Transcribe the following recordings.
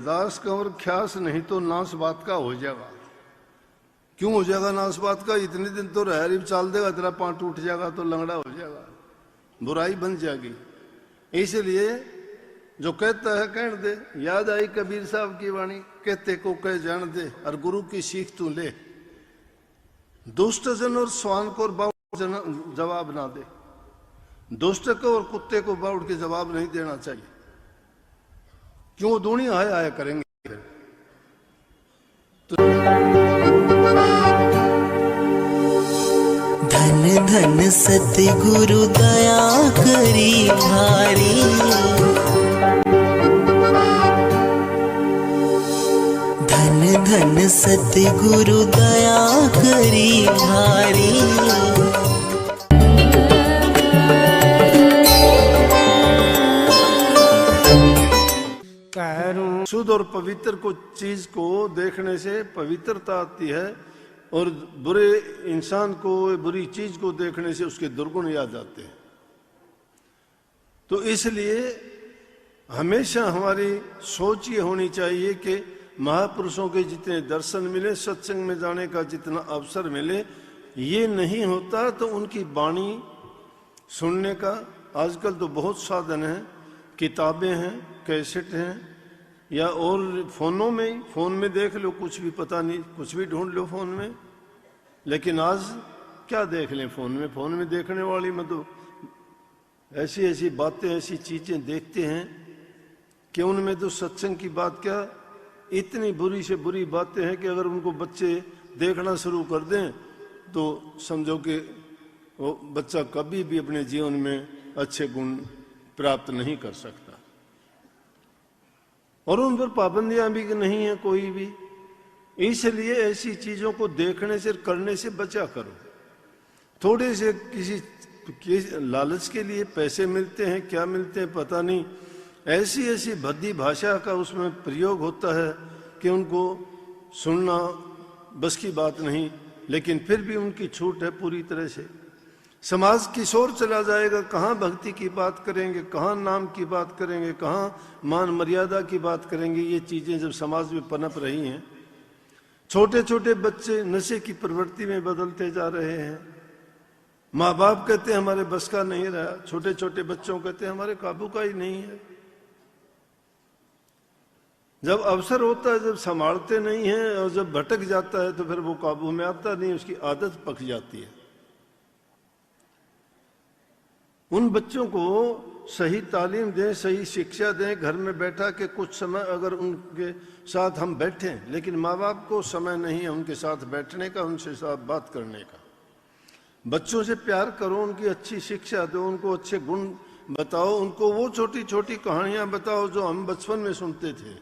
बर्दाश्त कंवर ख्यास, नहीं तो नाश बात का हो जाएगा। क्यों हो जाएगा नाश बात का? इतने दिन तो रहरी चाल देगा, तेरा पांव टूट जाएगा तो लंगड़ा हो जाएगा, बुराई बन जाएगी। इसलिए जो कहता है कहने दे। याद आई कबीर साहब की वाणी, कहते को कह जान दे और गुरु की सीख तू ले। दुष्ट जन और स्वान को और बाउड़ जवाब ना दे। दुष्ट को और कुत्ते को बाउड़ के जवाब नहीं देना चाहिए, क्यों दूनी आया आया करेंगे। तो धन धन सतगुरु दया करी भारी, धन धन सतगुरु दया करी भारी। शुद्ध और पवित्र को चीज को देखने से पवित्रता आती है, और बुरे इंसान को, बुरी चीज को देखने से उसके दुर्गुण याद आते हैं। तो इसलिए हमेशा हमारी सोच ये होनी चाहिए कि महापुरुषों के जितने दर्शन मिले, सत्संग में जाने का जितना अवसर मिले, ये नहीं होता तो उनकी वाणी सुनने का आजकल तो बहुत साधन है, किताबें हैं, कैसेट हैं, या और फोन में देख लो, कुछ भी पता नहीं, कुछ भी ढूंढ लो फोन में। लेकिन आज क्या देख लें फोन में देखने वाली में तो ऐसी ऐसी बातें, ऐसी चीजें देखते हैं कि उनमें तो सत्संग की बात क्या, इतनी बुरी से बुरी बातें हैं कि अगर उनको बच्चे देखना शुरू कर दें तो समझो कि वो बच्चा कभी भी अपने जीवन में अच्छे गुण प्राप्त नहीं कर सकता। और उन पर पाबंदियां भी नहीं है कोई भी। इसलिए ऐसी चीजों को देखने से, करने से बचा करो। थोड़े से किसी लालच के लिए पैसे मिलते हैं, क्या मिलते हैं पता नहीं, ऐसी ऐसी भद्दी भाषा का उसमें प्रयोग होता है कि उनको सुनना बस की बात नहीं। लेकिन फिर भी उनकी छूट है पूरी तरह से। समाज किशोर चला जाएगा, कहाँ भक्ति की बात करेंगे, कहाँ नाम की बात करेंगे, कहाँ मान मर्यादा की बात करेंगे। ये चीजें जब समाज में पनप रही हैं, छोटे छोटे बच्चे नशे की प्रवृत्ति में बदलते जा रहे हैं। माँ बाप कहते हैं हमारे बस का नहीं रहा, छोटे छोटे बच्चों कहते हैं हमारे काबू का ही नहीं है। जब अवसर होता है, जब संभालते नहीं हैं, और जब भटक जाता है तो फिर वो काबू में आता नहीं, उसकी आदत पक जाती है। उन बच्चों को सही तालीम दें, सही शिक्षा दें, घर में बैठा के कुछ समय अगर उनके साथ हम बैठें। लेकिन माँ बाप को समय नहीं है उनके साथ बैठने का, उनसे साथ बात करने का। बच्चों से प्यार करो, उनकी अच्छी शिक्षा दो, उनको अच्छे गुण बताओ, उनको वो छोटी छोटी कहानियां बताओ जो हम बचपन में सुनते थे।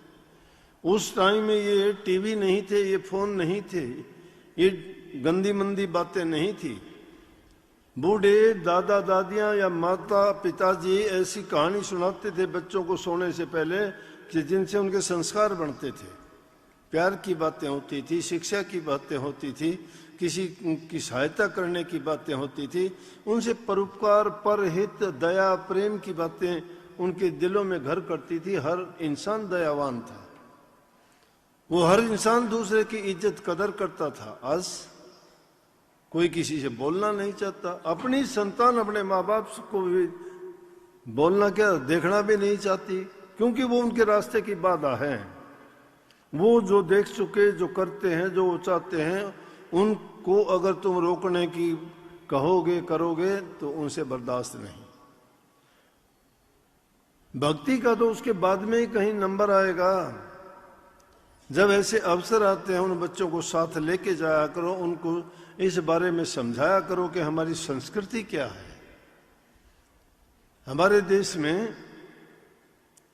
उस टाइम में ये टीवी नहीं थे, ये फोन नहीं थे, ये गंदी मंदी बातें नहीं थी। बूढ़े दादा दादियां या माता पिताजी ऐसी कहानी सुनाते थे बच्चों को सोने से पहले कि जिनसे उनके संस्कार बनते थे। प्यार की बातें होती थी, शिक्षा की बातें होती थी, किसी की सहायता करने की बातें होती थी। उनसे परोपकार, परहित, दया, प्रेम की बातें उनके दिलों में घर करती थी। हर इंसान दयावान था, वो हर इंसान दूसरे की इज्जत कदर करता था। आज कोई किसी से बोलना नहीं चाहता। अपनी संतान अपने माँ बाप को भी बोलना क्या, देखना भी नहीं चाहती, क्योंकि वो उनके रास्ते की बाधा है। वो जो देख चुके, जो करते हैं, जो वो चाहते हैं, उनको अगर तुम रोकने की कहोगे, करोगे तो उनसे बर्दाश्त नहीं। भक्ति का तो उसके बाद में ही कहीं नंबर आएगा। जब ऐसे अवसर आते हैं उन बच्चों को साथ लेके जाया करो, उनको इस बारे में समझाया करो कि हमारी संस्कृति क्या है। हमारे देश में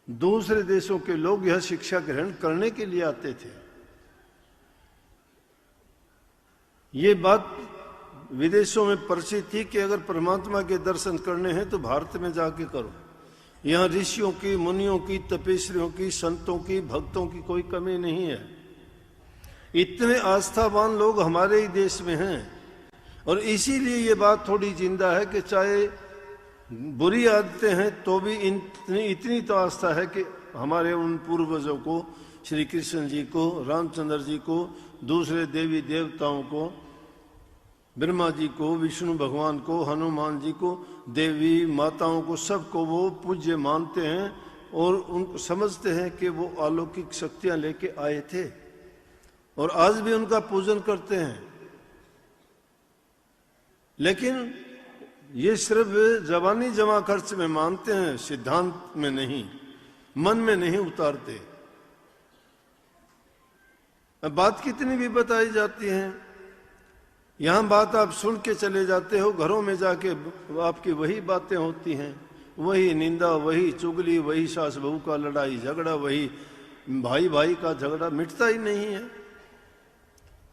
दूसरे देशों के लोग यह शिक्षा ग्रहण करने के लिए आते थे। ये बात विदेशों में प्रसिद्ध थी कि अगर परमात्मा के दर्शन करने हैं तो भारत में जाके करो। यहाँ ऋषियों की, मुनियों की, तपस्वियों की, संतों की, भक्तों की कोई कमी नहीं है। इतने आस्थावान लोग हमारे ही देश में हैं। और इसीलिए ये बात थोड़ी जिंदा है कि चाहे बुरी आदतें हैं तो भी इतनी तो आस्था है कि हमारे उन पूर्वजों को श्री कृष्ण जी को, रामचंद्र जी को, दूसरे देवी देवताओं को, ब्रह्मा जी को, विष्णु भगवान को, हनुमान जी को, देवी माताओं को, सबको वो पूज्य मानते हैं और उनको समझते हैं कि वो अलौकिक शक्तियां लेके आए थे और आज भी उनका पूजन करते हैं। लेकिन ये सिर्फ जबानी जमा खर्च में मानते हैं, सिद्धांत में नहीं, मन में नहीं उतारते। अब बात कितनी भी बताई जाती है, यहां बात आप सुन के चले जाते हो, घरों में जाके आपकी वही बातें होती हैं, वही निंदा, वही चुगली, वही सास बहू का लड़ाई झगड़ा, वही भाई भाई का झगड़ा, मिटता ही नहीं है।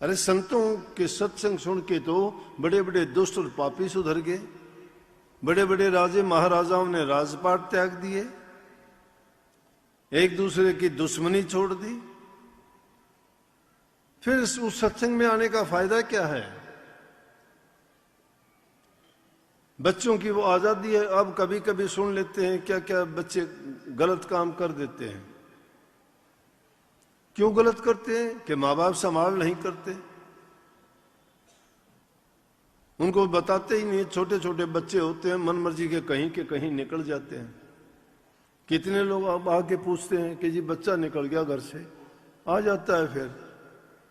अरे संतों के सत्संग सुन के तो बड़े बड़े दुष्ट और पापी सुधर गए, बड़े बड़े राजे महाराजाओं ने राजपाट त्याग दिए, एक दूसरे की दुश्मनी छोड़ दी। फिर उस सत्संग में आने का फायदा क्या है? बच्चों की वो आजादी है, अब कभी कभी सुन लेते हैं क्या क्या बच्चे गलत काम कर देते हैं। क्यों गलत करते हैं? कि माँ बाप संभाल नहीं करते, उनको बताते ही नहीं। छोटे छोटे बच्चे होते हैं, मन मर्जी के कहीं निकल जाते हैं। कितने लोग अब आके पूछते हैं कि जी बच्चा निकल गया घर से, आ जाता है, फिर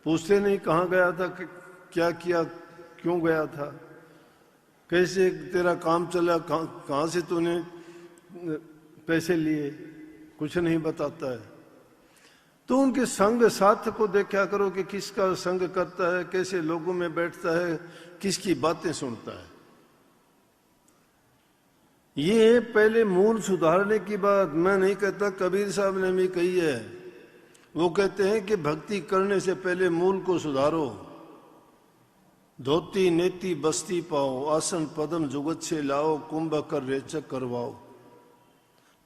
पूछते नहीं कहाँ गया था, क्या किया, क्यों गया था, कैसे तेरा काम चला, कहाँ से तूने पैसे लिए, कुछ नहीं बताता है। तो उनके संग साथ को देखा करो कि किसका संग करता है, कैसे लोगों में बैठता है, किसकी बातें सुनता है। ये पहले मूल सुधारने की बात मैं नहीं कहता, कबीर साहब ने भी कही है। वो कहते हैं कि भक्ति करने से पहले मूल को सुधारो। धोती नेति बस्ती पाओ, आसन पदम जुगत से लाओ, कुंभ कर रेचक करवाओ।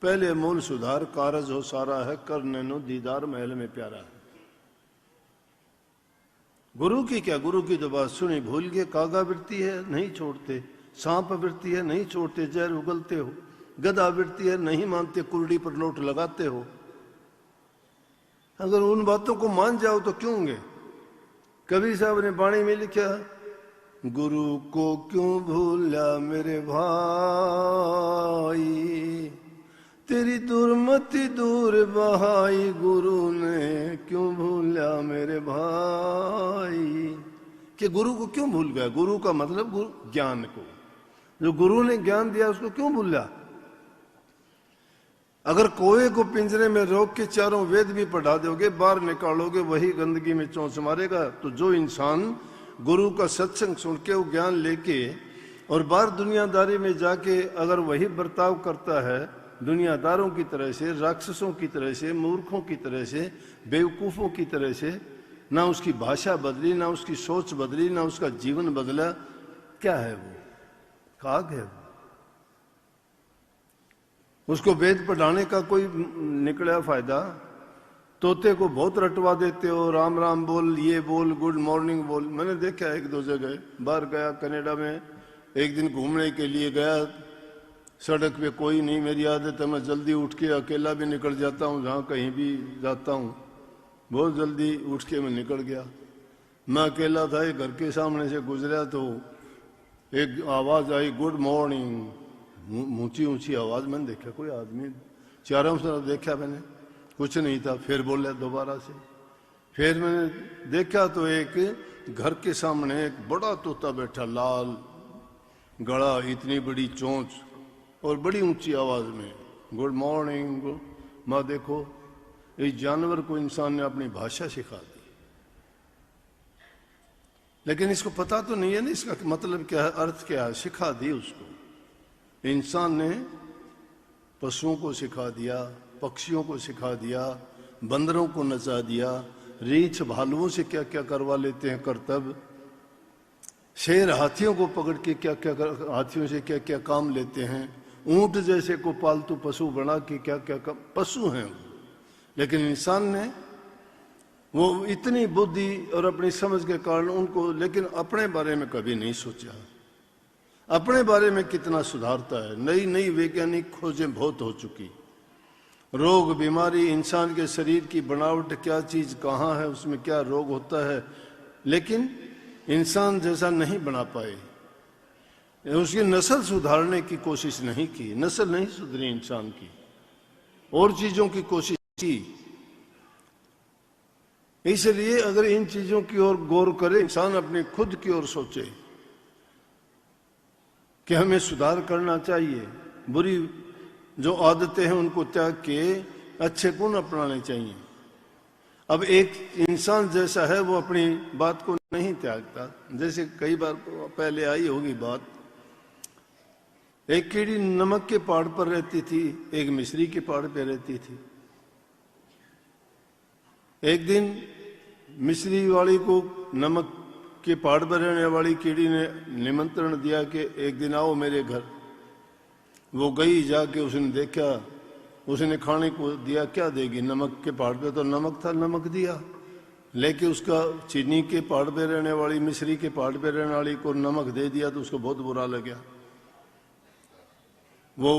पहले मूल सुधार कारज हो सारा है, कर नैनो दीदार महल में प्यारा है। गुरु की क्या, गुरु की तो बात सुनी भूल गए। कागा वृत्ति है नहीं छोड़ते, सांप वृत्ति है नहीं छोड़ते, जहर उगलते हो। गधा वृत्ति है नहीं मानते, कुर्डी पर नोट लगाते हो। अगर उन बातों को मान जाओ तो क्यों होंगे? कबीर साहब ने बाणी में लिखा, गुरु को क्यों भूला मेरे भाई, तेरी दुर्मति दूर बहाई, गुरु ने क्यों भूला मेरे भाई। कि गुरु को क्यों भूल गया? गुरु का मतलब ज्ञान को, जो गुरु ने ज्ञान दिया उसको क्यों भूला? अगर कोए को पिंजरे में रोक के चारों वेद भी पढ़ा दोगे, बाहर निकालोगे वही गंदगी में चोंच मारेगा। तो जो इंसान गुरु का सत्संग सुन के वो ज्ञान लेके और बाहर दुनियादारी में जाके अगर वही बर्ताव करता है, दुनियादारों की तरह से, राक्षसों की तरह से, मूर्खों की तरह से, बेवकूफ़ों की तरह से, ना उसकी भाषा बदली, ना उसकी सोच बदली, ना उसका जीवन बदला, क्या है वो? खाक है। उसको वेद पढ़ाने का कोई निकला फायदा? तोते को बहुत रटवा देते हो, राम राम बोल, ये बोल, गुड मॉर्निंग बोल। मैंने देखा एक दो जगह, बाहर गया कनाडा में, एक दिन घूमने के लिए गया, सड़क पे कोई नहीं। मेरी आदत है मैं जल्दी उठ के अकेला भी निकल जाता हूँ, जहाँ कहीं भी जाता हूँ बहुत जल्दी उठ के मैं निकल गया। मैं अकेला था, एक घर के सामने से गुजरा तो एक आवाज़ आई, गुड मॉर्निंग, ऊंची ऊंची आवाज़। मैंने देखा कोई आदमी, चारों तरफ देखा मैंने, कुछ नहीं था। फिर बोला दोबारा से, फिर मैंने देखा तो एक घर के सामने एक बड़ा तोता बैठा, लाल गड़ा, इतनी बड़ी चोंच और बड़ी ऊंची आवाज में गुड मॉर्निंग। माँ देखो, इस जानवर को इंसान ने अपनी भाषा सिखा दी, लेकिन इसको पता तो नहीं है ना इसका मतलब क्या है, अर्थ क्या है। सिखा दी उसको। इंसान ने पशुओं को सिखा दिया, पक्षियों को सिखा दिया, बंदरों को नचा दिया, रीछ भालुओं से क्या क्या करवा लेते हैं कर्तव्य, शेर हाथियों को पकड़ के क्या क्या हाथियों से क्या क्या काम लेते हैं, ऊंट जैसे को पालतू पशु बना के क्या क्या पशु हैं वो। लेकिन इंसान ने वो इतनी बुद्धि और अपनी समझ के कारण उनको, लेकिन अपने बारे में कभी नहीं सोचा, अपने बारे में कितना सुधारता है। नई नई वैज्ञानिक खोजें बहुत हो चुकी, रोग बीमारी, इंसान के शरीर की बनावट क्या चीज कहाँ है, उसमें क्या रोग होता है, लेकिन इंसान जैसा नहीं बना पाए। उसकी नस्ल सुधारने की कोशिश नहीं की, नस्ल नहीं सुधरी इंसान की, और चीजों की कोशिश की। इसलिए अगर इन चीजों की ओर गौर करे, इंसान अपने खुद की ओर सोचे कि हमें सुधार करना चाहिए, बुरी जो आदतें हैं उनको त्याग के अच्छे गुण अपनाने चाहिए। अब एक इंसान जैसा है वो अपनी बात को नहीं त्यागता। जैसे कई बार पहले आई होगी बात, एक कीड़ी नमक के पहाड़ पर रहती थी, एक मिस्री के पहाड़ पर रहती थी। एक दिन मिस्री वाली को नमक के पहाड़ पर रहने वाली कीड़ी ने निमंत्रण दिया कि एक दिन आओ मेरे घर। वो गई, जाके उसने देखा, उसने खाने को दिया, क्या देगी, नमक के पहाड़ पे तो नमक था, नमक दिया। लेकिन उसका चीनी के पहाड़ पे रहने वाली, मिस्री के पहाड़ पे रहने वाली को नमक दे दिया तो उसको बहुत बुरा लगा। वो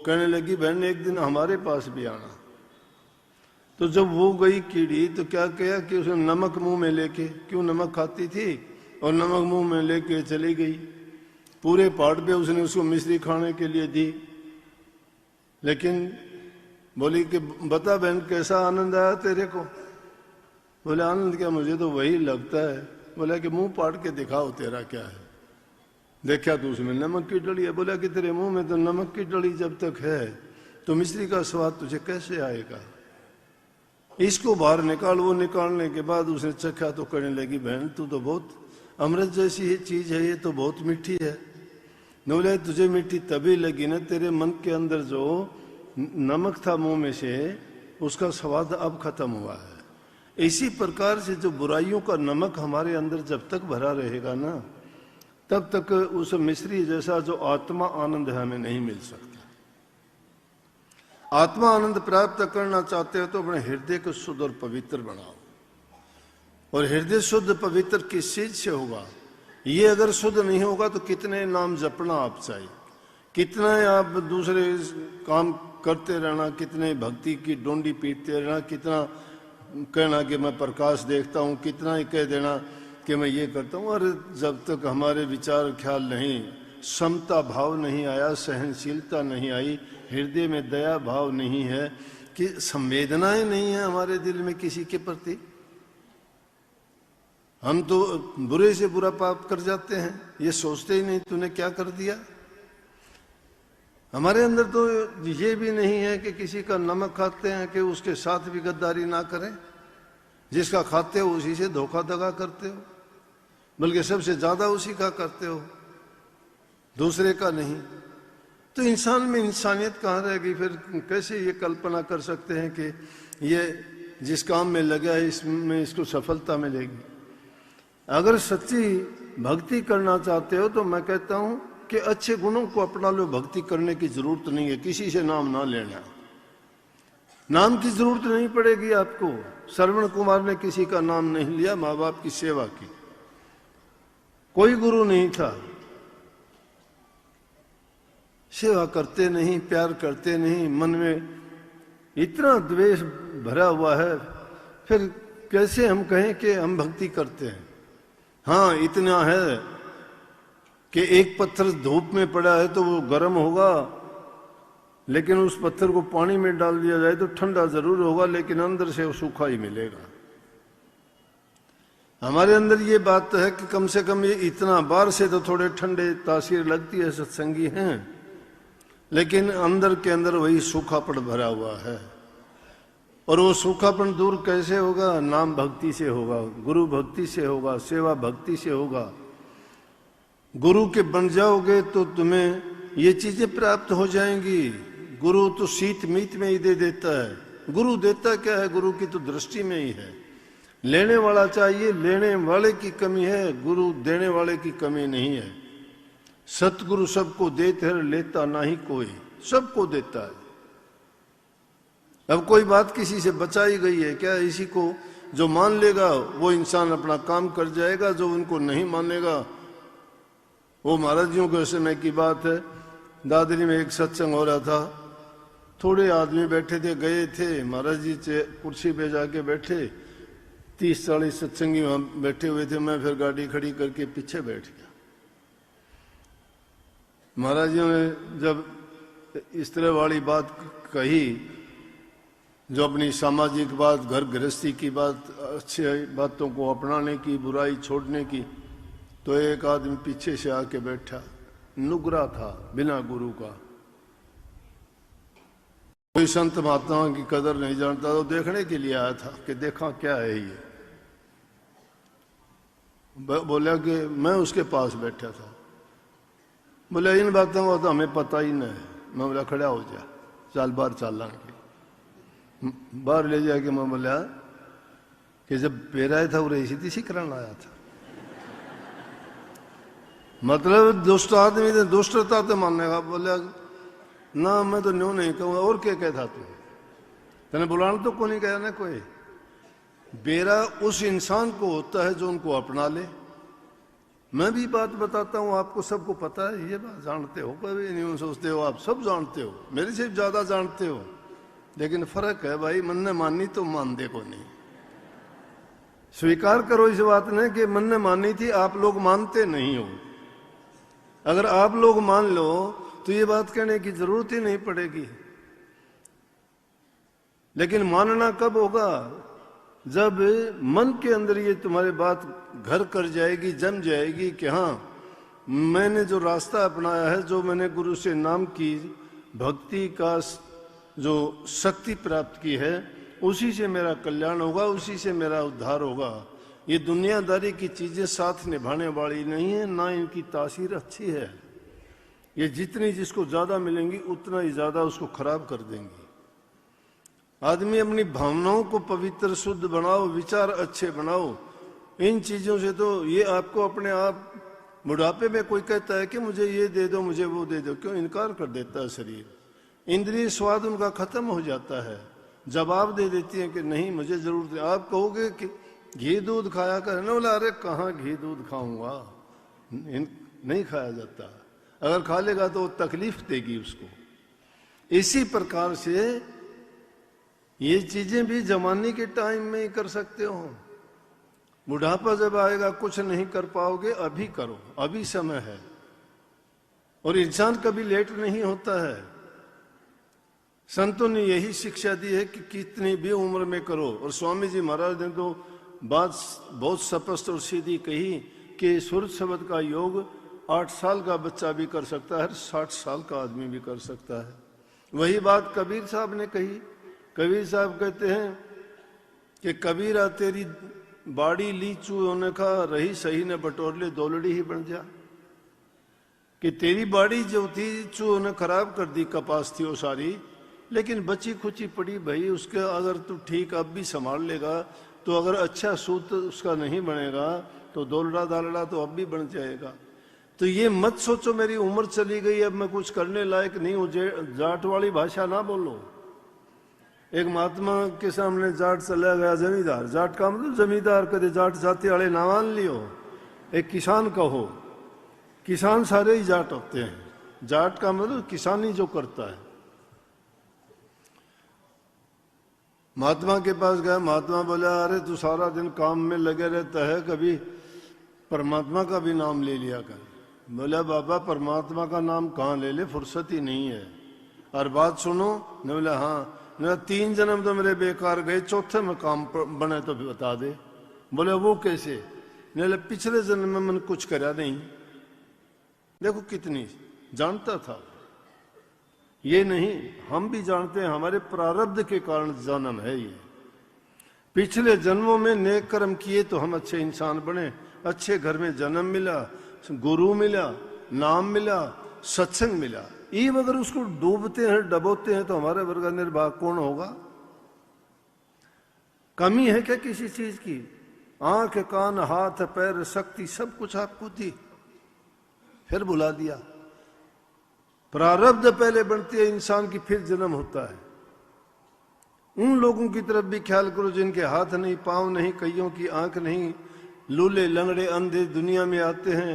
कहने लगी बहन एक दिन हमारे पास भी आना। तो जब वो गई कीड़ी तो क्या किया कि उसने नमक मुंह में लेके, क्यों नमक खाती थी, और नमक मुंह में लेके चली गई। पूरे पहाड़ पे उसने उसको मिश्री खाने के लिए दी। लेकिन बोली कि बता बहन कैसा आनंद आया तेरे को। बोले आनंद क्या, मुझे तो वही लगता है। बोला कि मुंह पाड़ के दिखाओ तेरा क्या है। देखा तो उसमें नमक की डली है। बोला कि तेरे मुंह में तो नमक की डली जब तक है तो मिश्री का स्वाद तुझे कैसे आएगा, इसको बाहर निकाल। वो निकालने के बाद उसने चखा तो कहने लगी बहन तू तो बहुत अमृत जैसी चीज है, ये तो बहुत मीठी है। बोले तुझे मीठी तभी लगी ना, तेरे मन के अंदर जो नमक था मुंह में से उसका स्वाद अब खत्म हुआ है। इसी प्रकार से जो बुराइयों का नमक हमारे अंदर जब तक भरा रहेगा ना, तब तक उस मिश्री जैसा जो आत्मा आनंद है हमें नहीं मिल सकता। आत्मा आनंद प्राप्त करना चाहते हो तो अपने हृदय को शुद्ध और पवित्र बनाओ। और हृदय शुद्ध पवित्र किस चीज से होगा? ये अगर शुद्ध नहीं होगा तो कितने नाम जपना आप चाहिए, कितना आप दूसरे काम करते रहना, कितने भक्ति की डोंडी पीटते रहना, कितना कहना कि मैं प्रकाश देखता हूँ, कितना ही कह देना कि मैं ये करता हूँ। और जब तक हमारे विचार ख्याल नहीं, समता भाव नहीं आया, सहनशीलता नहीं आई, हृदय में दया भाव नहीं है, कि संवेदनाएं नहीं है हमारे दिल में किसी के प्रति, हम तो बुरे से बुरा पाप कर जाते हैं, ये सोचते ही नहीं तूने क्या कर दिया। हमारे अंदर तो ये भी नहीं है कि किसी का नमक खाते हैं कि उसके साथ भी गद्दारी ना करें। जिसका खाते हो उसी से धोखा धगा करते हो, बल्कि सबसे ज्यादा उसी का करते हो, दूसरे का नहीं। तो इंसान में इंसानियत कहाँ रहेगी? फिर कैसे ये कल्पना कर सकते हैं कि ये जिस काम में लगा है इसमें इसको सफलता मिलेगी। अगर सच्ची भक्ति करना चाहते हो तो मैं कहता हूं कि अच्छे गुणों को अपना लो। भक्ति करने की जरूरत नहीं है, किसी से नाम ना लेना, नाम की जरूरत नहीं पड़ेगी आपको। श्रवण कुमार ने किसी का नाम नहीं लिया, माँ बाप की सेवा की, कोई गुरु नहीं था, सेवा करते नहीं, प्यार करते नहीं, मन में इतना द्वेष भरा हुआ है, फिर कैसे हम कहें कि हम भक्ति करते हैं। हाँ इतना है कि एक पत्थर धूप में पड़ा है तो वो गर्म होगा, लेकिन उस पत्थर को पानी में डाल दिया जाए तो ठंडा जरूर होगा, लेकिन अंदर से वो सूखा ही मिलेगा। हमारे अंदर ये बात है कि कम से कम ये इतना, बाहर से तो थोड़े ठंडे तासीर लगती है, सत्संगी हैं, लेकिन अंदर के अंदर वही सूखापन भरा हुआ है। और वो सूखापन दूर कैसे होगा? नाम भक्ति से होगा, गुरु भक्ति से होगा, सेवा भक्ति से होगा। गुरु के बन जाओगे तो तुम्हें ये चीजें प्राप्त हो जाएंगी। गुरु तो शीत मीत में ही दे देता है। गुरु देता क्या है? गुरु की तो दृष्टि में ही है। लेने वाला चाहिए, लेने वाले की कमी है, गुरु देने वाले की कमी नहीं है। सतगुरु सबको देते हैं, लेता नहीं कोई, सबको देता है। अब कोई बात किसी से बचाई गई है क्या? इसी को जो मान लेगा वो इंसान अपना काम कर जाएगा, जो उनको नहीं मानेगा वो महाराजियों के समय की बात है। दादरी में एक सत्संग हो रहा था, थोड़े आदमी बैठे थे, गए थे महाराज जी कुर्सी पे जाके बैठे, 30-40 सत्संगी वहां बैठे हुए थे। मैं फिर गाड़ी खड़ी करके पीछे बैठ गया। महाराज जी ने जब इस तरह वाली बात कही, जो अपनी सामाजिक बात, घर गृहस्थी की बात, अच्छी बातों को अपनाने की, बुराई छोड़ने की, तो एक आदमी पीछे से आके बैठा, नुगरा था, बिना गुरु का, कोई संत महात्माओं की कदर नहीं जानता, तो देखने के लिए आया था कि देखा क्या है ये। बोला कि मैं उसके पास बैठा था। बोला इन बातों का तो हमें पता ही नहीं है। मैं बोला खड़ा हो जा, चल बाहर चल के बाहर ले जाके मैं बोला कि जब पेराया था वो इसी तीसी कराना आया था। मतलब दुष्ट आदमी ने दुष्टता तो मानने का। बोला ना मैं तो न्यू नहीं कहूँगा। और क्या कहता तू, तेने बुलाना तो को नहीं कहा ना कोई। बेरा उस इंसान को होता है जो उनको अपना ले। मैं भी बात बताता हूँ, आपको सबको पता है, ये बात जानते हो, कभी नहीं सोचते हो, आप सब जानते हो, मेरे से ज्यादा जानते हो। लेकिन फर्क है भाई, मन ने मानी तो मान दे को नहीं। स्वीकार करो इस बात ने कि मन ने मानी थी, आप लोग मानते नहीं हो। अगर आप लोग मान लो तो ये बात कहने की जरूरत ही नहीं पड़ेगी। लेकिन मानना कब होगा, जब मन के अंदर ये तुम्हारी बात घर कर जाएगी, जम जाएगी कि हाँ मैंने जो रास्ता अपनाया है, जो मैंने गुरु से नाम की भक्ति का जो शक्ति प्राप्त की है, उसी से मेरा कल्याण होगा, उसी से मेरा उद्धार होगा। ये दुनियादारी की चीजें साथ निभाने वाली नहीं है, ना इनकी तासीर अच्छी है। ये जितनी जिसको ज्यादा मिलेंगी उतना ही ज्यादा उसको खराब कर देंगी। आदमी अपनी भावनाओं को पवित्र शुद्ध बनाओ, विचार अच्छे बनाओ। इन चीजों से तो ये आपको अपने आप बुढ़ापे में कोई कहता है कि मुझे ये दे दो, मुझे वो दे दो, क्यों इनकार कर देता है शरीर। इंद्रिय स्वाद उनका खत्म हो जाता है, जवाब दे देती है कि नहीं मुझे जरूरत है। आप कहोगे कि घी दूध खाया कर, ना बोला अरे कहाँ घी दूध खाऊंगा, नहीं खाया जाता। अगर खा लेगा तो तकलीफ देगी उसको। इसी प्रकार से ये चीजें भी जवानी के टाइम में ही कर सकते हो। बुढ़ापा जब आएगा कुछ नहीं कर पाओगे, अभी करो, अभी समय है। और इंसान कभी लेट नहीं होता है। संतों ने यही शिक्षा दी है कि कितनी भी उम्र में करो। और स्वामी जी महाराज ने तो बात बहुत स्पष्ट और सीधी कही कि सूरज शब्द का योग 8 साल का बच्चा भी कर सकता है, 60 साल का आदमी भी कर सकता है। वही बात कबीर साहब ने कही। कबीर साहब कहते हैं कि कबीरा तेरी बाड़ी ली चूहों ने खा, रही सही ने बटोर ले, दौलड़ी ही बन जा। कि तेरी बाड़ी जो थी चूहों ने खराब कर दी, कपास थी वो सारी, लेकिन बची खुची पड़ी भाई, उसके अगर तू ठीक अब भी संभाल लेगा तो अगर अच्छा सूत उसका नहीं बनेगा तो दौलड़ा दालड़ा तो अब भी बन जाएगा। तो ये मत सोचो मेरी उम्र चली गई अब मैं कुछ करने लायक नहीं हूं। जाट वाली भाषा ना बोलो। एक महात्मा के सामने जाट चला गया जमींदार। जाट का मतलब जमींदार, कदे जाट जाति वाले ना मान लियो। एक किसान कहो, किसान सारे ही जाट होते हैं। जाट का मतलब किसानी जो करता है। महात्मा के पास गया, महात्मा बोला अरे तू सारा दिन काम में लगे रहता है, कभी परमात्मा का भी नाम ले लिया कर। बोला बाबा परमात्मा का नाम कहाँ ले ले, फुर्सत ही नहीं है। और बात सुनो ने बोला हाँ। मेरा 3 जन्म तो मेरे बेकार गए, चौथे में काम बने तो बता दे। बोले वो कैसे? ने बोले पिछले जन्म में मैंने कुछ करा नहीं। देखो कितनी जानता था। ये नहीं, हम भी जानते हैं हमारे प्रारब्ध के कारण जन्म है ये। पिछले जन्मों में नेक कर्म किए तो हम अच्छे इंसान बने, अच्छे घर में जन्म मिला, गुरु मिला, नाम मिला, सत्संग मिला। ये अगर उसको डूबते हैं डबोते हैं तो हमारे वर्ग निर्वाह कौन होगा? कमी है क्या किसी चीज की? आंख कान हाथ पैर शक्ति सब कुछ आपको दी, फिर बुला दिया। प्रारब्ध पहले बनती है इंसान की, फिर जन्म होता है। उन लोगों की तरफ भी ख्याल करो जिनके हाथ नहीं, पांव नहीं, कईयों की आंख नहीं, लूले लंगड़े अंधे दुनिया में आते हैं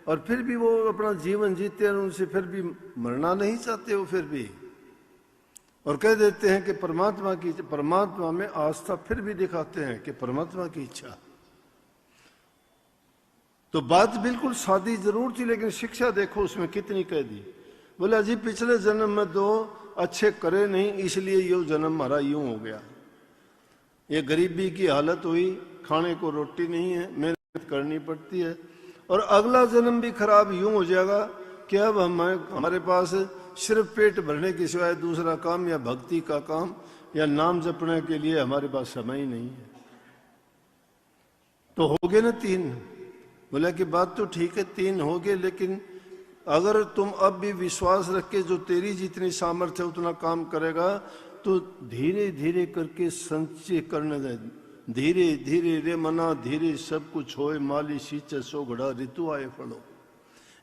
और फिर भी वो अपना जीवन जीते हैं, उनसे फिर भी मरना नहीं चाहते हो। फिर भी और कह देते हैं कि परमात्मा में आस्था, फिर भी दिखाते हैं कि परमात्मा की इच्छा। तो बात बिल्कुल सादी जरूर थी, लेकिन शिक्षा देखो उसमें कितनी कह दी। बोला जी पिछले जन्म में तो अच्छे करे नहीं, इसलिए ये जन्म हमारा यूं हो गया। ये गरीबी की हालत हुई, खाने को रोटी नहीं है, मेहनत करनी पड़ती है, और अगला जन्म भी खराब यूं हो जाएगा कि अब हमारे पास सिर्फ पेट भरने के सिवाय दूसरा काम या भक्ति का काम या नाम जपने के लिए हमारे पास समय ही नहीं है। तो हो गए ना 3। बोला कि बात तो ठीक है 3 हो गए, लेकिन अगर तुम अब भी विश्वास रख के जो तेरी जितनी सामर्थ्य है उतना काम करेगा तो धीरे धीरे करके संचय करने दे। धीरे धीरे रे मना धीरे सब कुछ होए, माली सींचे सो घड़ा ऋतु आए फलो।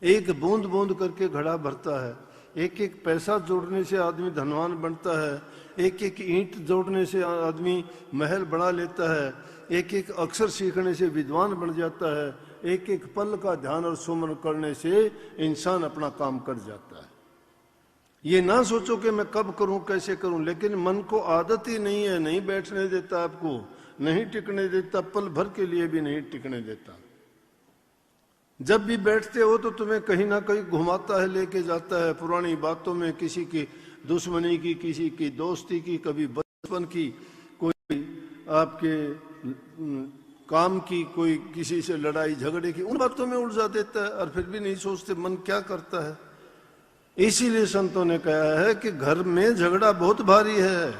एक बूंद बूंद करके घड़ा भरता है, एक एक पैसा जोड़ने से आदमी धनवान बनता है, एक एक ईंट जोड़ने से आदमी महल बना लेता है, एक एक अक्षर सीखने से विद्वान बन जाता है, एक एक पल का ध्यान और सुमन करने से इंसान अपना काम कर जाता है। ये ना सोचो कि मैं कब करूं कैसे करूं, लेकिन मन को आदत ही नहीं है, नहीं बैठने देता, आपको नहीं टिकने देता, पल भर के लिए भी नहीं टिकने देता। जब भी बैठते हो तो तुम्हें कहीं ना कहीं घुमाता है, लेके जाता है पुरानी बातों में, किसी की दुश्मनी की, किसी की दोस्ती की, कभी बचपन की, कोई आपके काम की, कोई किसी से लड़ाई झगड़े की, उन बातों में उलझा देता है और फिर भी नहीं सोचते मन क्या करता है। इसीलिए संतों ने कहा है कि घर में झगड़ा बहुत भारी है।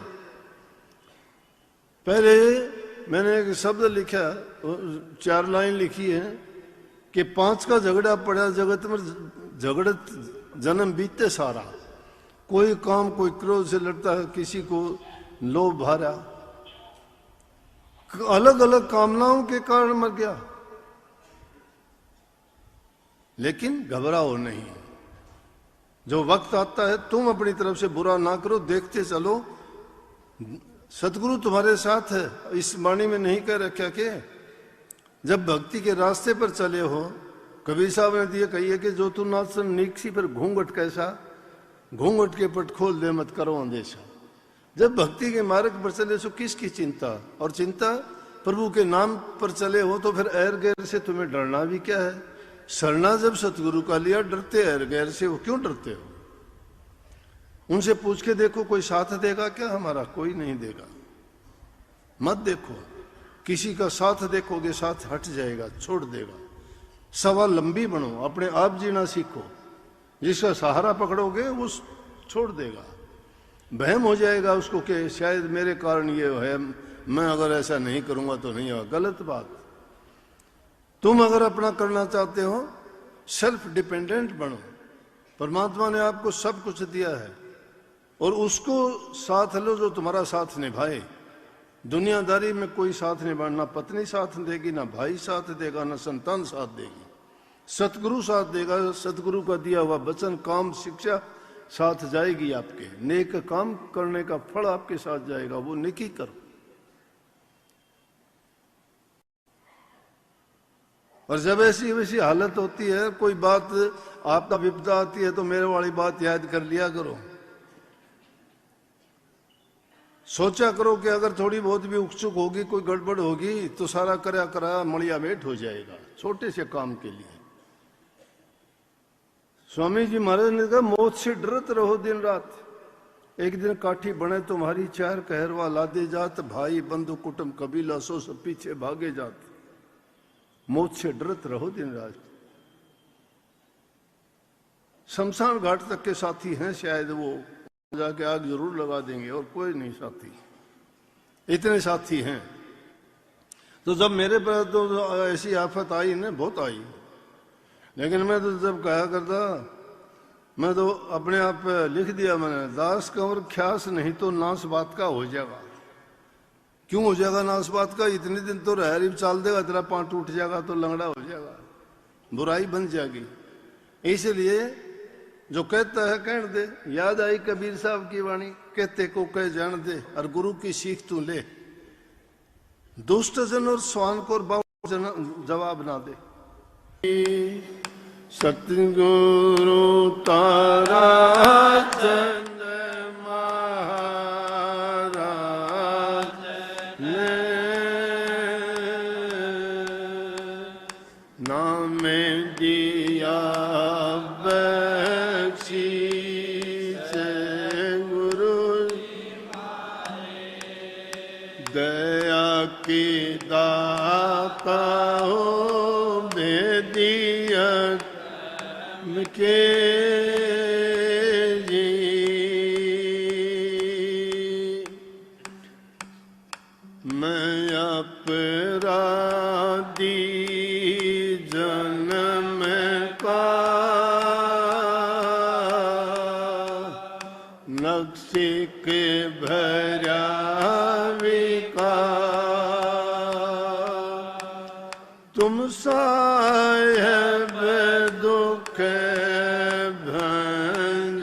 पहले मैंने एक शब्द लिखा, 4 लाइन लिखी है कि 5 का झगड़ा पड़ा जगत में, झगड़त जन्म बीते सारा। कोई काम कोई क्रोध से लड़ता है, किसी को लोभ भारा, अलग अलग कामनाओं के कारण मर गया। लेकिन घबराओ नहीं, जो वक्त आता है तुम अपनी तरफ से बुरा ना करो, देखते चलो, सतगुरु तुम्हारे साथ है। इस वाणी में नहीं कह रखा कि जब भक्ति के रास्ते पर चले हो, कबीर साहब ने दिए कहिए कि जो तू नाचन नीकसी पर घूंघट कैसा, घूंघट के पट खोल दे मत करो अंदेशा। जब भक्ति के मार्ग पर चले सो किसकी चिंता, और चिंता प्रभु के नाम पर चले हो तो फिर एर गैर से तुम्हें डरना भी क्या है। सरना जब सतगुरु का लिया, डरते एर गैर से, वो क्यों डरते हो। उनसे पूछ के देखो कोई साथ देगा क्या हमारा, कोई नहीं देगा। मत देखो, किसी का साथ देखोगे साथ हट जाएगा, छोड़ देगा। सवा लंबी बनो, अपने आप जीना सीखो। जिसका सहारा पकड़ोगे वो छोड़ देगा। बहम हो जाएगा उसको कि शायद मेरे कारण ये है, मैं अगर ऐसा नहीं करूंगा तो नहीं होगा। गलत बात। तुम अगर अपना करना चाहते हो, सेल्फ डिपेंडेंट बनो। परमात्मा ने आपको सब कुछ दिया है और उसको साथ लो जो तुम्हारा साथ निभाए। दुनियादारी में कोई साथ निभाना, ना पत्नी साथ देगी, ना भाई साथ देगा, ना संतान साथ देगी। सतगुरु साथ देगा। सतगुरु का दिया हुआ वचन, काम, शिक्षा साथ जाएगी आपके। नेक काम करने का फल आपके साथ जाएगा, वो नेकी करो। और जब ऐसी वैसी हालत होती है, कोई बात आपका विपदा आती है तो मेरे वाली बात याद कर लिया करो। सोचा करो कि अगर थोड़ी बहुत भी उकचुक होगी, कोई गड़बड़ होगी तो सारा कराया कराया मड़िया मेट हो जाएगा, छोटे से काम के लिए। स्वामी जी महाराज ने कहा मौत से डरत रहो दिन रात। एक दिन काठी बने तुम्हारी, 4 कहरवा लादे जात, भाई बंधु कुटुंब कबीला सो सब पीछे भागे जात। मौत से डरत रहो दिन रात। शमशान घाट तक के साथी हैं, शायद वो जाके आग जरूर लगा देंगे, और कोई नहीं साथी। इतने साथी हैं। तो जब मेरे पर तो ऐसी आफत आई ना, बहुत आई, लेकिन मैं तो जब कहा करता, मैं तो अपने आप लिख दिया मैंने, दास कंवर ख्यास नहीं तो नाश बात का हो जाएगा। क्यों हो जाएगा नाश बात का, इतने दिन तो रहरीब चाल देगा, तेरा पांव टूट जाएगा तो लंगड़ा हो जाएगा, बुराई बन जाएगी। इसलिए जो कहता है कहने दे। याद आई कबीर साहब की वाणी, कहते को कह जान दे और गुरु की सीख तू ले। दुष्ट जन और स्वान को जवाब ना दे। सतगुरु तारा चंद महा नाम दिया बख्शीश गुरु दया की दाता हो बेदिया के जी। मैं अपराधी जन्म का नक्शे के भरा तुम साहेब दुख भंजना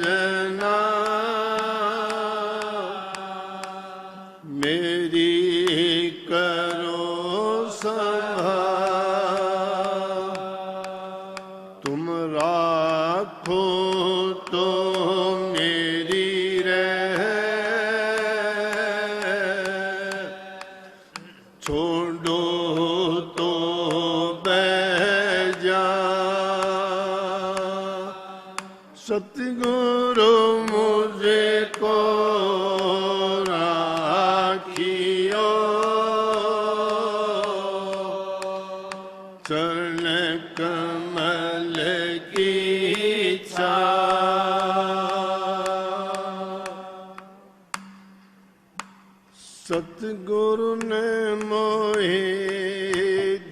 मेरी करो संभाल। तुम राखो तो मेरी छोड़ो तो बह जा। सतगुरु मुझे को राखियो चरण कमल की छाया। सतगुरु ने मोहे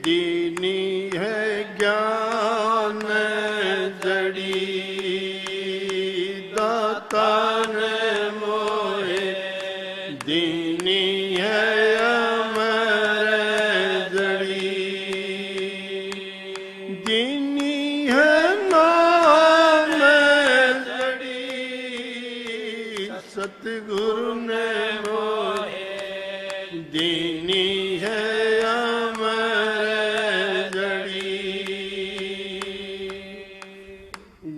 दीनी है ज्ञान जड़ी दाता ने मोहे दीनी है अमर जड़ी दीनी है नाम जड़ी। सतगुरु ने मोहे दीनी है अमर जड़ी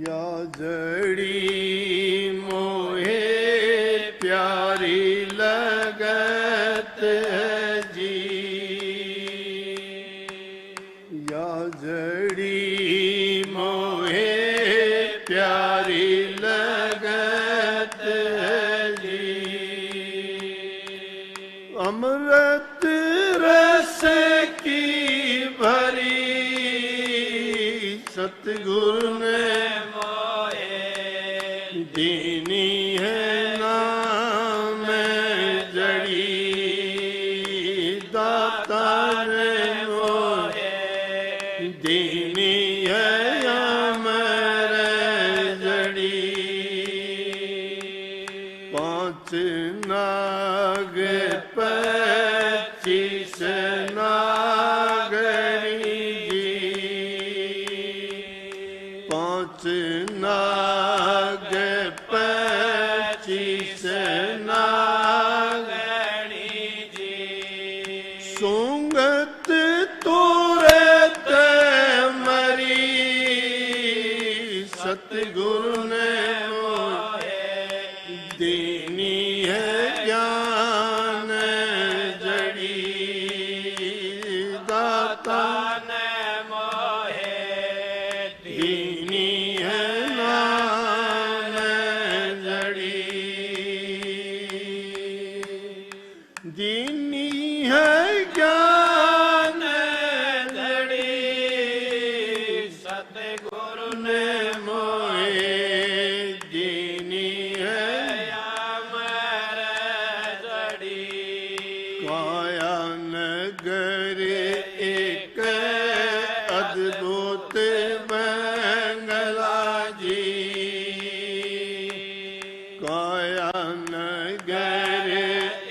या जड़ी मोहे प्यारी लगत है जी। या जड़ी मोहे प्यारी लगत है जी। अमृत रस की भरी सतगुरु ने मोहे दीनी है नाम जड़ी दाता ने मोहे दीनी है अमर जड़ी। पांच नाग 25 नागरी जी। पांच नाग 25 नागरी जी। सुंगत तुरत मरी सतगुरु ने मोहे दीनी है ज्ञान जड़ी दाता ने मोहे दीनी है नाम जड़ी। दीनी है ज्ञान जड़ी सतगुरु ने मोहे दीनी है अमर जड़ी। काया नगर एक अद्भुत बंगला जी। काया नगर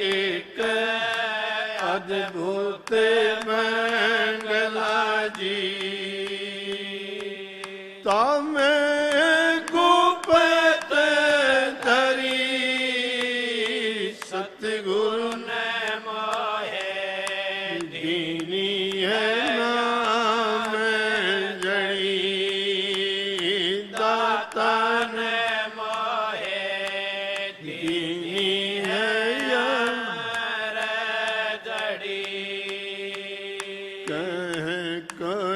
एक अद्भुत बंगला जी। तामे गुप्त धरी सतगुरु ने मोहे दीनी है नाम जड़ी दाता ने मोहे दीनी है अमर जड़ी। कह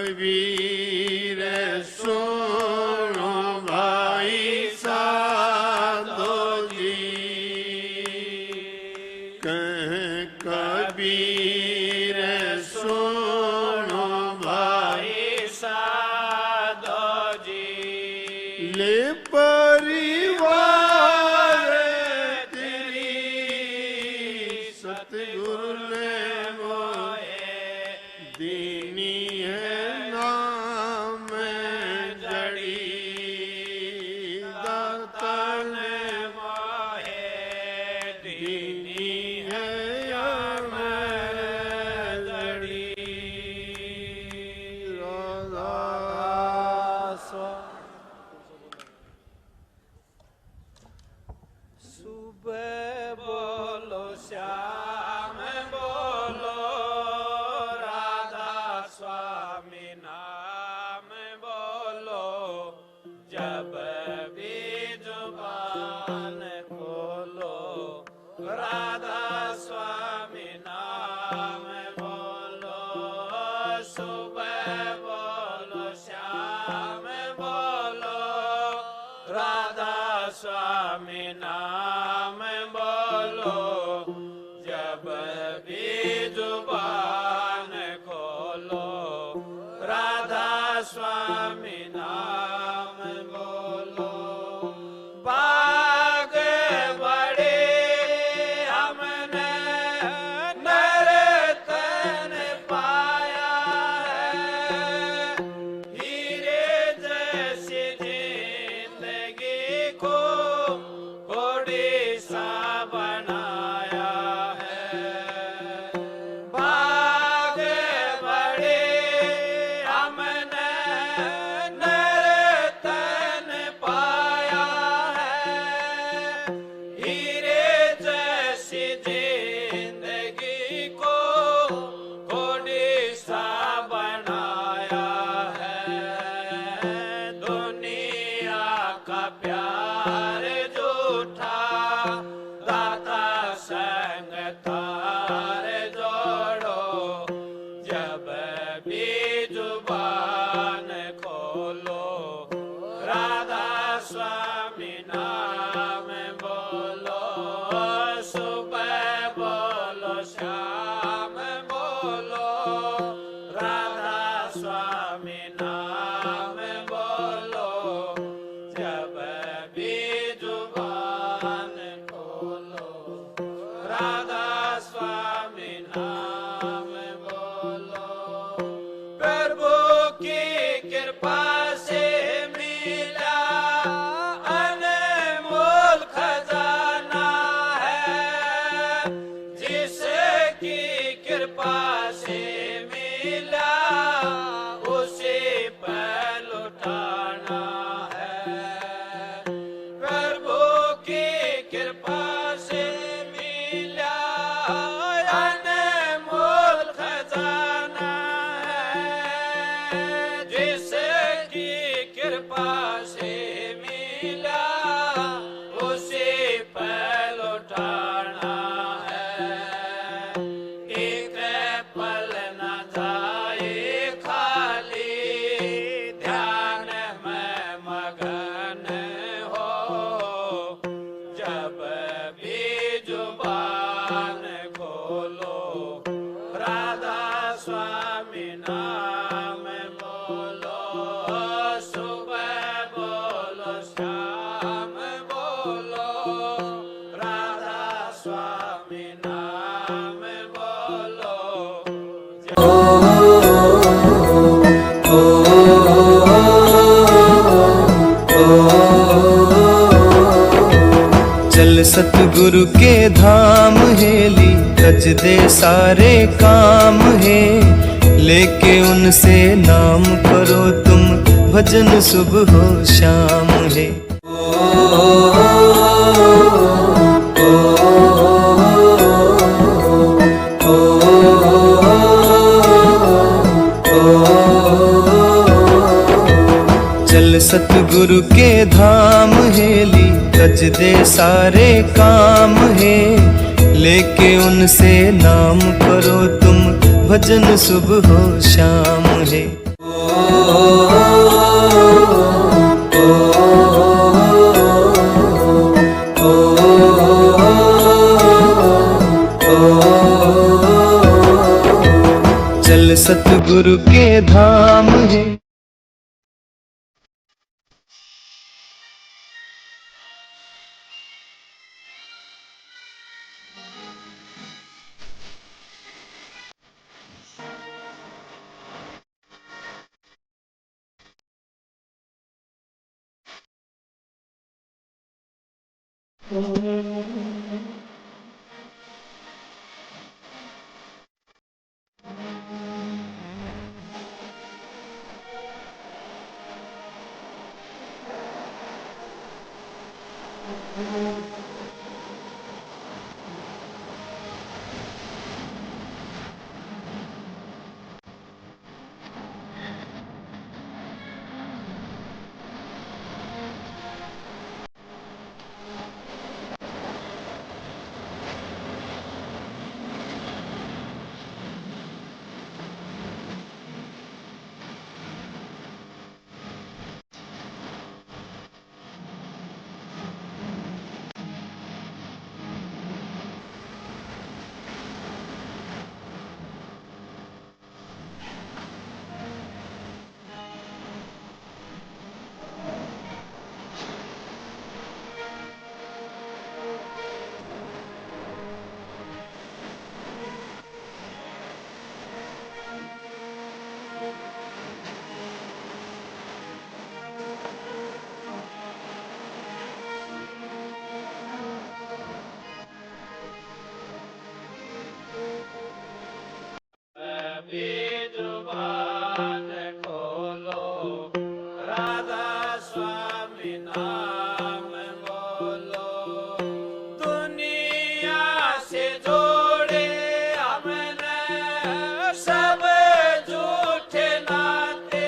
कबीर सुनो भाई साधो जी, कह कबीर सुनो भाई साधो जी, ले परिवार तेरी सतगुरु ने मोहे दीनी है नाम जड़ी, दाता ने मोहे दीनी है याम जड़ी। राधा सुबह बोलो श्याम बोलो, राधा स्वामी नाम बोलो, जब भी जुबान खोलो, राधा स्वामी नाम बोलो। सुबह बोलो श्याम बोलो, राधा स्वामी नाम बोलो, जब भी जुबान खोलो, राधा स्वामी नाम बोलो। बाग बड़े हमने नर्तन पाया है, हीरे जैसी जिंदगी को घोड़ी सा बनाया है। बाग बड़े हमने नर्तन पाया है, हीरे जैसी जिंदगी को घोड़ी सा बनाया है। दुनिया का प्यार झूठा, दाता संग तार जोड़ो, जब भी जुबान खोलो, राधा स्वामी नाम बोलो। सुबह बोलो शाम बोलो, राधा स्वामी नाम बोलो, जब भी जुबान खोलो, राधा स्वामी नाम बोलो। प्रभु की कृपा से मिला अनमोल खजाना है, जिसकी कृपा से मिला उसे पर लुटाना है। प्रभु की कृपा से मिला अनमोल खजाना है, जिसकी कृपा से मिला उसे पर लुटाना है। एक पल न जाए खाली, ध्यान में मगन हो, जब भी जुबान खोलो, राधा स्वामी नाम बोलो। सुबह बोलो शाम बोलो, राधा स्वामी नाम बोलो। चल सतगुरु के धाम हेली, तज दे सारे काम है, लेके उनसे नाम करो तुम, भजन सुबह हो शाम है। चल सतगुरु के धाम हेली, तज दे सारे काम है, लेके उनसे नाम करो तुम, भजन सुबह हो शाम है। चल सतगुरु के धाम है। जुबान खोलो, राधा स्वामी नाम बोलो। दुनिया से जोड़े हमने सब झूठे नाते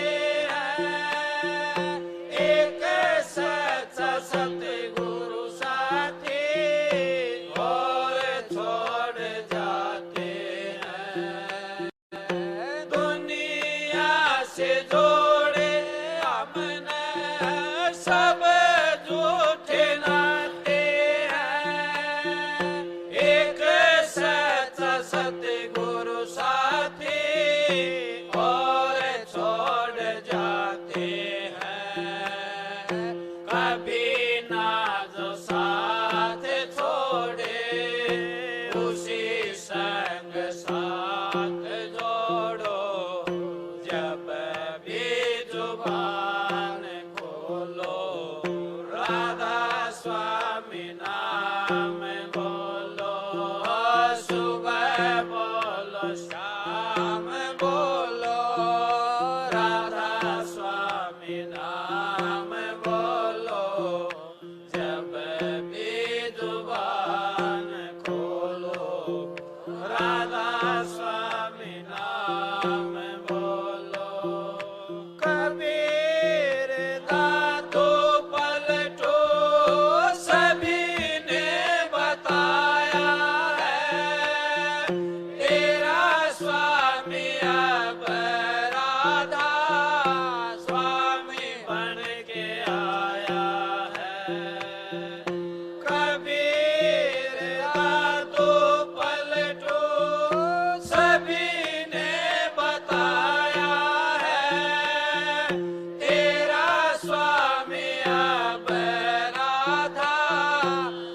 हैं, एक सच्चा सतगुरु साथी और छोड़ जाते हैं। दुनिया से जोड़े हमने सब झूठे नाते हैं, एक सच्चा सतगुरु साथी और छोड़ जाते हैं। कभी ना जो साथ छोड़े उसी संग साथ जोड़ो। जब भी जुबान खोलो, राधा स्वामी नाम बोलो। सुबह बोलो, शाम बोलो, राधा स्वामी नाम बोलो। जब भी जुबान खोलो, राधा स्वामी नाम बोलो। कबीर दादू पलटू सभी ने बताया है, तेरा स्वामी अब राधा स्वामी बन के आया है। कबीर दादू पलटू सभी ने बताया है, तेरा स्वामी अब राधा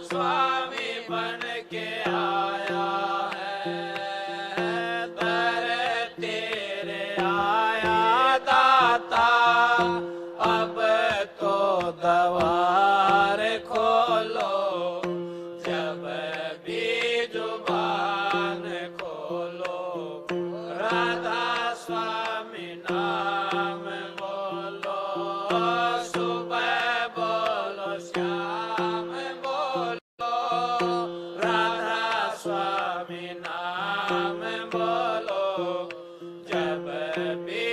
स्वामी बन के आया है। दर तेरे आया दाता, अब तो द्वार खोलो। जब भी जुबान खोलो, राधा स्वामी नाम बोलो। सुबह बोलो, शाम बोलो, राधा स्वामी नाम बोलो। जब भी